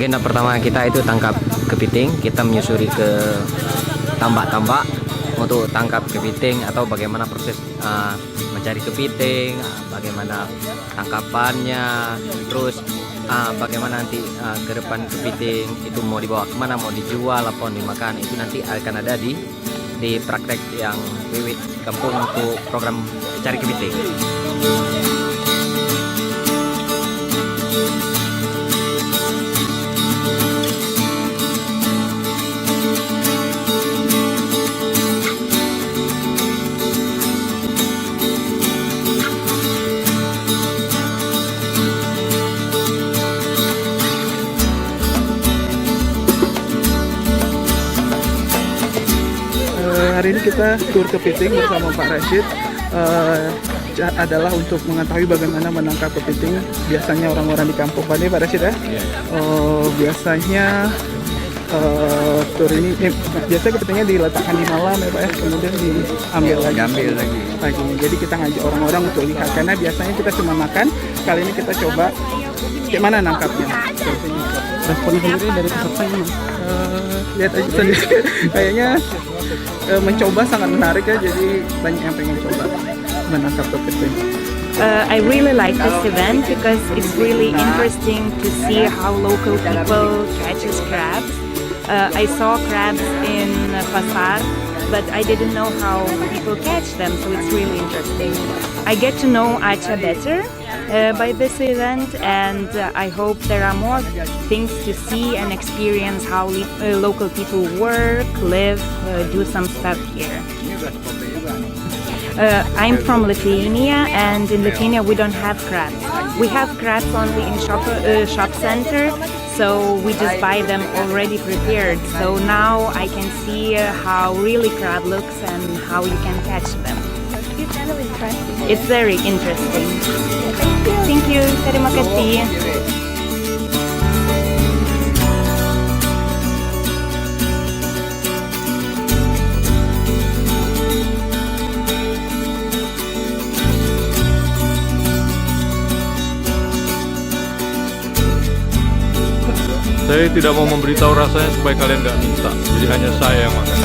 Agenda pertama kita itu tangkap kepiting. Kita menyusuri ke tambak-tambak untuk tangkap kepiting atau bagaimana proses mencari kepiting, bagaimana tangkapannya, terus bagaimana nanti ke depan kepiting itu mau dibawa kemana, mau dijual atau dimakan, itu nanti akan ada di praktek yang Wiwit Kampung untuk program cari kepiting. Hari ini kita tur kepiting bersama Pak Rashid, adalah untuk mengetahui bagaimana menangkap kepiting. Biasanya orang-orang di kampung, Pak Rashid ya. Biasanya tur ini biasanya kepitingnya diletakkan di malam ya Pak ya, kemudian diambil lagi. Jadi kita ngajak orang-orang untuk lihat, karena biasanya kita cuma makan. Kali ini kita coba gimana nangkapnya. Respon sendiri dari peserta gimana? Lihat aja sendiri. Kayaknya mencoba sangat menarik ya, jadi banyak yang pengen coba menangkap kepiting. I really like this event because it's really interesting to see how local people catches crabs. I saw crabs in pasar, but I didn't know how people catch them, so it's really interesting. I get to know Aceh better by this event, and I hope there are more things to see and experience how local people work, live, do some stuff here. I'm from Lithuania, and in Lithuania we don't have crabs. We have crabs only in shop center, so we just buy them already prepared. So now I can see how really crab looks and how you can catch them. It's kind of interesting. It's very interesting. Thank you. Terima kasih. Saya tidak mau memberitahu rasanya supaya kalian nggak minta, jadi hanya saya yang makan.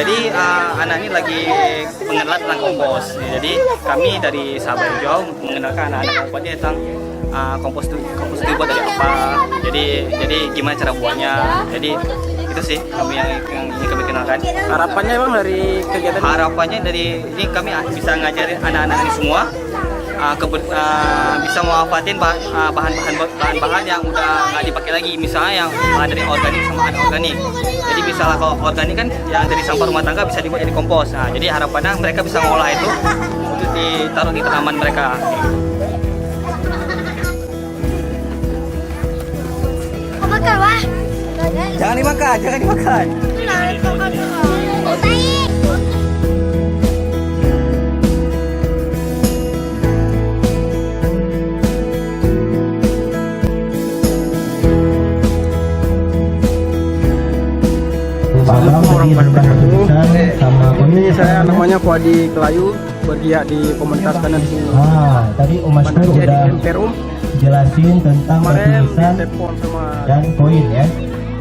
Jadi anak ini lagi mengenal tentang kompos. Jadi kami dari sahabat jauh mengenalkan anak-anak kompos tentang kompos itu dibuat dari apa. Jadi gimana cara buatnya. Jadi itu sih kami yang kami kenalkan. Harapannya emang dari kegiatan Harapannya dari ini kami bisa ngajarin anak-anak ini semua bisa memanfaatin bahan-bahan yang udah nggak dipakai lagi, misalnya yang dari organik sama anorganik. Jadi misalnya kalau organik kan yang dari sampah rumah tangga bisa dibuat jadi kompos. Nah, jadi harapannya mereka bisa mengolah itu untuk ditaruh di tanaman mereka. Makan wah. Jangan dimakan. Ini saya namanya Fuadi Kelayu, bergiat di komunitas kanan sini. Tadi Om Maskur udah jelasin tentang tulisan dan koin ya.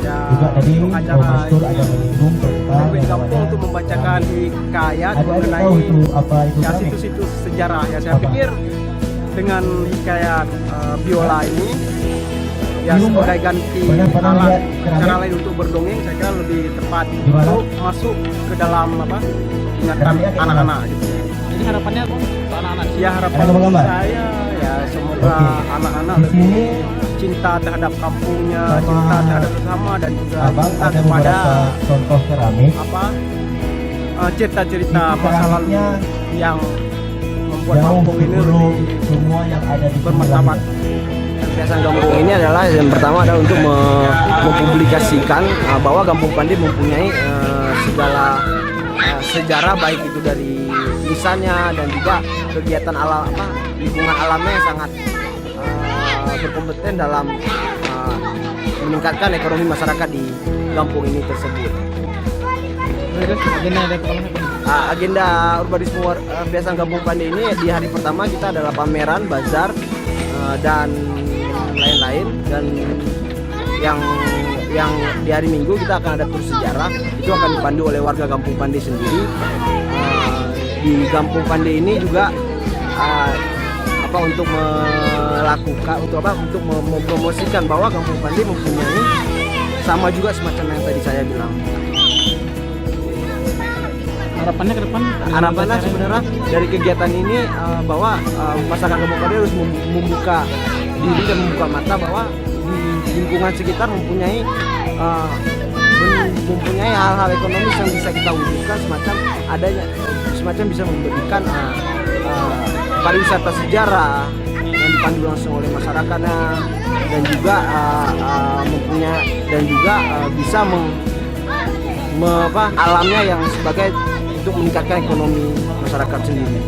Juga tadi Om Maskur ada menyinggung tentang kampung untuk membacakan hikayat mengenai ya situs-situs sejarah ya. Saya pikir dengan hikayat biola ini ya sebagai ganti cara lain untuk berdongeng, saya kira lebih tepat untuk masuk ke dalam ingatan anak-anak gitu. Jadi harapannya untuk anak-anak? Ya harapan saya ya semoga anak-anak lebih cinta terhadap kampungnya, cinta terhadap sesama, dan juga cinta kepada contoh keramik cerita-cerita masa lalu yang membuat jauh kampung ini sebelum lebih semua yang ada di bermartabat. Kebiasaan kampung ini adalah yang pertama adalah untuk mempublikasikan bahwa Kampung Pandi mempunyai segala sejarah, baik itu dari lisannya dan juga kegiatan alam lingkungan alamnya yang sangat berkompeten dalam meningkatkan ekonomi masyarakat di kampung ini tersebut. Terus agenda dari kampung Agenda urbanisme kebiasaan Kampung Pandi ini di hari pertama kita adalah pameran, bazar dan lain-lain, dan yang di hari Minggu kita akan ada tur sejarah, itu akan dipandu oleh warga Kampung Pandi sendiri. Di Kampung Pandi ini juga untuk melakukan untuk mempromosikan bahwa Kampung Pandi mempunyai sama juga semacam yang tadi saya bilang. harapannya ke depan? Harapannya sebenarnya dari kegiatan ini bahwa masyarakat Kampung Pandi harus membuka diri dan membuka mata bahwa di lingkungan sekitar mempunyai hal-hal ekonomis yang bisa kita wujudkan, semacam bisa memberikan pariwisata sejarah yang dipandu langsung oleh masyarakatnya, dan juga bisa alamnya yang sebagai untuk meningkatkan ekonomi masyarakat sendiri.